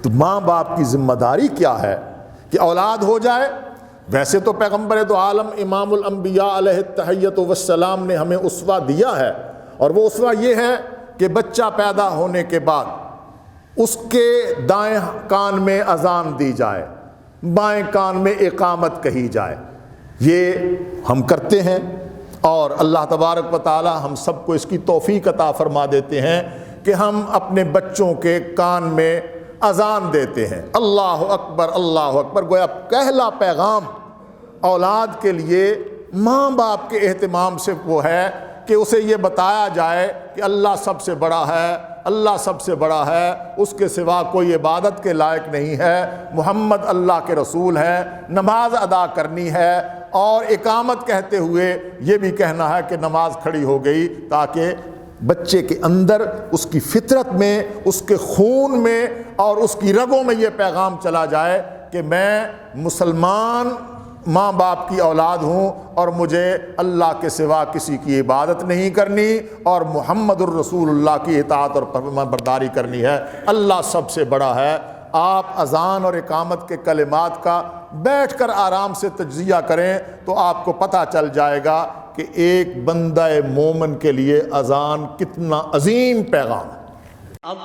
تو ماں باپ کی ذمہ داری کیا ہے کہ اولاد ہو جائے. ویسے تو پیغمبر دو عالم امام الانبیاء علیہ التحیۃ والسلام نے ہمیں اسوہ دیا ہے، اور وہ اسوہ یہ ہے کہ بچہ پیدا ہونے کے بعد اس کے دائیں کان میں اذان دی جائے، بائیں کان میں اقامت کہی جائے. یہ ہم کرتے ہیں، اور اللہ تبارک و تعالی ہم سب کو اس کی توفیق عطا فرما دیتے ہیں کہ ہم اپنے بچوں کے کان میں اذان دیتے ہیں. اللہ اکبر اللہ اکبر. گویا پہلا پیغام اولاد کے لیے ماں باپ کے اہتمام سے وہ ہے کہ اسے یہ بتایا جائے کہ اللہ سب سے بڑا ہے، اللہ سب سے بڑا ہے، اس کے سوا کوئی عبادت کے لائق نہیں ہے، محمد اللہ کے رسول ہے، نماز ادا کرنی ہے، اور اقامت کہتے ہوئے یہ بھی کہنا ہے کہ نماز کھڑی ہو گئی، تاکہ بچے کے اندر اس کی فطرت میں، اس کے خون میں اور اس کی رگوں میں یہ پیغام چلا جائے کہ میں مسلمان ماں باپ کی اولاد ہوں، اور مجھے اللہ کے سوا کسی کی عبادت نہیں کرنی، اور محمد الرسول اللہ کی اطاعت اور فرمانبرداری کرنی ہے. اللہ سب سے بڑا ہے. آپ اذان اور اقامت کے کلمات کا بیٹھ کر آرام سے تجزیہ کریں تو آپ کو پتہ چل جائے گا کہ ایک بندہ مومن کے لیے اذان کتنا عظیم پیغام ہے.